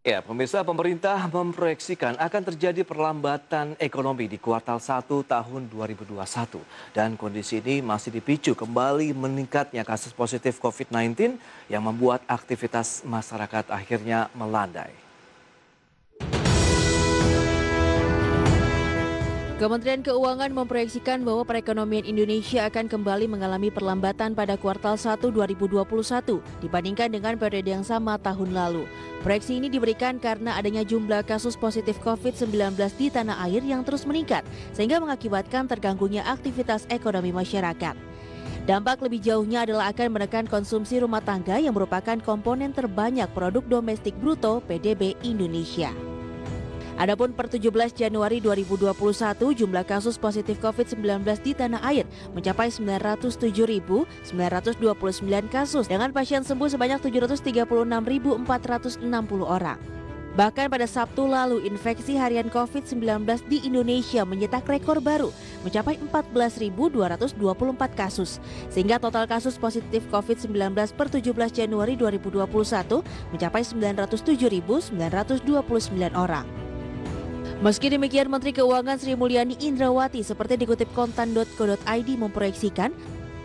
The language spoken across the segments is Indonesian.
Ya, pemirsa, pemerintah memproyeksikan akan terjadi perlambatan ekonomi di kuartal 1 tahun 2021. Dan kondisi ini masih dipicu kembali meningkatnya kasus positif COVID-19 yang membuat aktivitas masyarakat akhirnya melandai. Kementerian Keuangan memproyeksikan bahwa perekonomian Indonesia akan kembali mengalami perlambatan pada kuartal 1 2021 dibandingkan dengan periode yang sama tahun lalu. Proyeksi ini diberikan karena adanya jumlah kasus positif COVID-19 di tanah air yang terus meningkat, sehingga mengakibatkan terganggunya aktivitas ekonomi masyarakat. Dampak lebih jauhnya adalah akan menekan konsumsi rumah tangga yang merupakan komponen terbanyak produk domestik bruto (PDB) Indonesia. Adapun per 17 Januari 2021, jumlah kasus positif COVID-19 di tanah air mencapai 907.929 kasus dengan pasien sembuh sebanyak 736.460 orang. Bahkan pada Sabtu lalu, infeksi harian COVID-19 di Indonesia mencetak rekor baru, mencapai 14.224 kasus. Sehingga total kasus positif COVID-19 per 17 Januari 2021 mencapai 907.929 orang. Meski demikian, Menteri Keuangan Sri Mulyani Indrawati seperti dikutip kontan.co.id memproyeksikan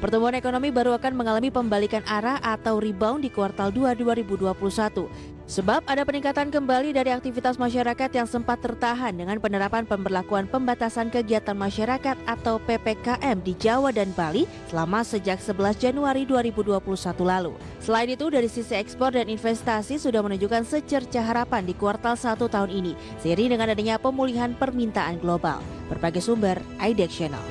pertumbuhan ekonomi baru akan mengalami pembalikan arah atau rebound di kuartal 2 2021. Sebab ada peningkatan kembali dari aktivitas masyarakat yang sempat tertahan dengan penerapan pemberlakuan pembatasan kegiatan masyarakat atau PPKM di Jawa dan Bali selama sejak 11 Januari 2021 lalu. Selain itu, dari sisi ekspor dan investasi sudah menunjukkan secerca harapan di kuartal 1 tahun ini, seiring dengan adanya pemulihan permintaan global. Berbagai sumber, IDEX Channel.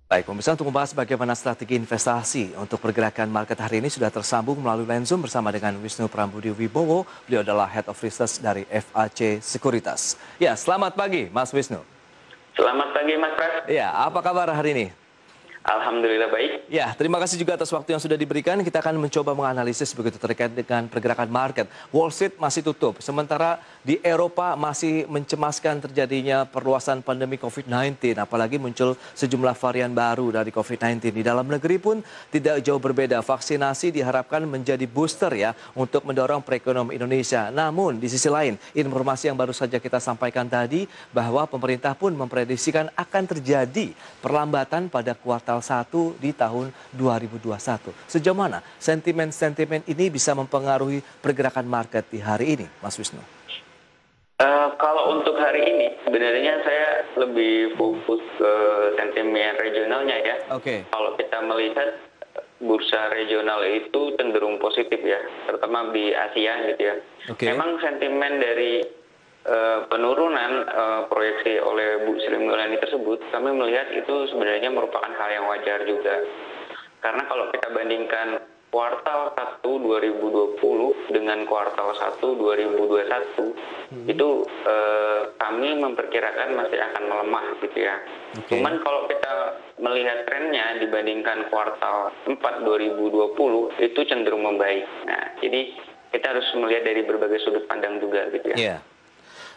Baik, pemirsa, untuk membahas bagaimana strategi investasi untuk pergerakan market hari ini sudah tersambung melalui line Zoom bersama dengan Wisnu Prambudi Wibowo. Beliau adalah Head of Research dari FAC Sekuritas. Ya, selamat pagi Mas Wisnu. Selamat pagi Mas Pras. Ya, apa kabar hari ini? Alhamdulillah baik. Ya, terima kasih juga atas waktu yang sudah diberikan. Kita akan mencoba menganalisis begitu terkait dengan pergerakan market. Wall Street masih tutup, sementara di Eropa masih mencemaskan terjadinya perluasan pandemi COVID-19. Apalagi muncul sejumlah varian baru dari COVID-19. Di dalam negeri pun tidak jauh berbeda. Vaksinasi diharapkan menjadi booster ya untuk mendorong perekonomian Indonesia. Namun di sisi lain, informasi yang baru saja kita sampaikan tadi bahwa pemerintah pun memprediksikan akan terjadi perlambatan pada kuartal 1 di tahun 2021. Sejauh mana sentimen-sentimen ini bisa mempengaruhi pergerakan market di hari ini, Mas Wisnu? Kalau untuk hari ini, sebenarnya saya lebih fokus ke sentimen regionalnya ya. Oke. Kalau kita melihat bursa regional itu cenderung positif ya, terutama di Asia gitu ya. Oke. Memang sentimen dari penurunan proyeksi oleh Bu Sri Mulyani tersebut, kami melihat itu sebenarnya merupakan hal yang wajar juga. Karena kalau kita bandingkan kuartal 1 2020 dengan kuartal 1 2021, itu kami memperkirakan masih akan melemah gitu ya. Okay. Cuman kalau kita melihat trennya dibandingkan kuartal 4 2020, itu cenderung membaik. Nah, jadi kita harus melihat dari berbagai sudut pandang juga gitu ya. Yeah.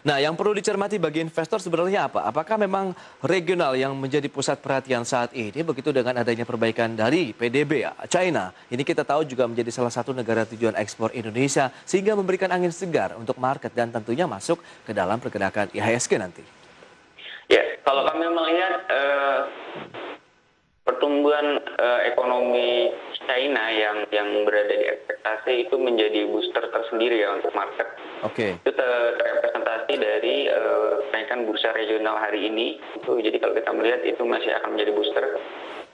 Nah, yang perlu dicermati bagi investor sebenarnya apa? Apakah memang regional yang menjadi pusat perhatian saat ini, begitu dengan adanya perbaikan dari PDB China? Ini kita tahu juga menjadi salah satu negara tujuan ekspor Indonesia, sehingga memberikan angin segar untuk market dan tentunya masuk ke dalam pergerakan IHSG nanti. Ya, kalau kami melihat pertumbuhan ekonomi China yang berada di ekspektasi itu menjadi booster tersendiri ya untuk market. Oke. Itu terrepresentasi dari kenaikan bursa regional hari ini. Jadi kalau kita melihat itu masih akan menjadi booster.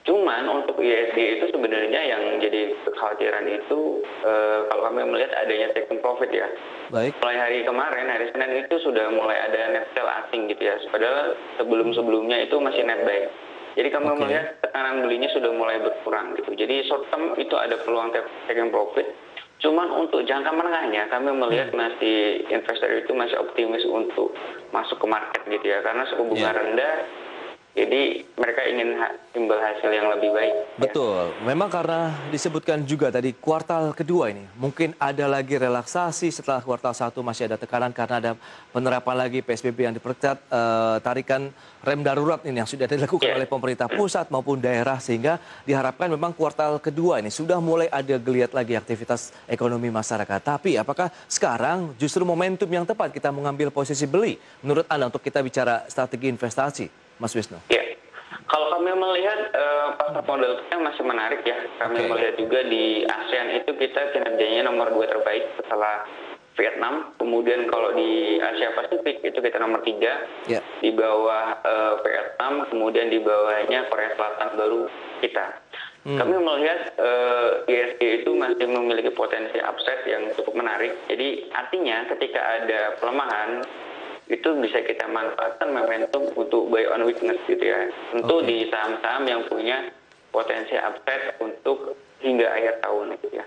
Cuman untuk ISG itu sebenarnya yang jadi kekhawatiran itu kalau kami melihat adanya taking profit ya. Baik. Mulai hari kemarin, hari Senin itu sudah mulai ada net sell asing gitu ya. Padahal sebelum-sebelumnya itu masih net buy. Jadi kami melihat tekanan belinya sudah mulai berkurang gitu. Jadi short term itu ada peluang taking profit. Cuman untuk jangka menengahnya kami melihat masih investor itu masih optimis untuk masuk ke market gitu ya. Karena suku bunga rendah Jadi mereka ingin imbal hasil yang lebih baik. Betul, memang karena disebutkan juga tadi kuartal kedua ini mungkin ada lagi relaksasi setelah kuartal 1 masih ada tekanan karena ada penerapan lagi PSBB yang diperketat, tarikan rem darurat ini yang sudah dilakukan oleh pemerintah pusat maupun daerah sehingga diharapkan memang kuartal kedua ini sudah mulai ada geliat lagi aktivitas ekonomi masyarakat. Tapi apakah sekarang justru momentum yang tepat kita mengambil posisi beli menurut Anda untuk kita bicara strategi investasi? Mas Wisnu. Ya, kalau kami melihat pasar modal kita masih menarik ya. Kami melihat juga di ASEAN itu kita kinerjanya nomor 2 terbaik setelah Vietnam. Kemudian kalau di Asia Pasifik itu kita nomor 3 di bawah Vietnam. Kemudian di bawahnya Korea Selatan baru kita. Kami melihat ISG itu masih memiliki potensi upside yang cukup menarik. Jadi artinya ketika ada pelemahan itu bisa kita manfaatkan momentum untuk buy on weakness gitu ya. Tentu di saham-saham yang punya potensi upside untuk hingga akhir tahun gitu ya.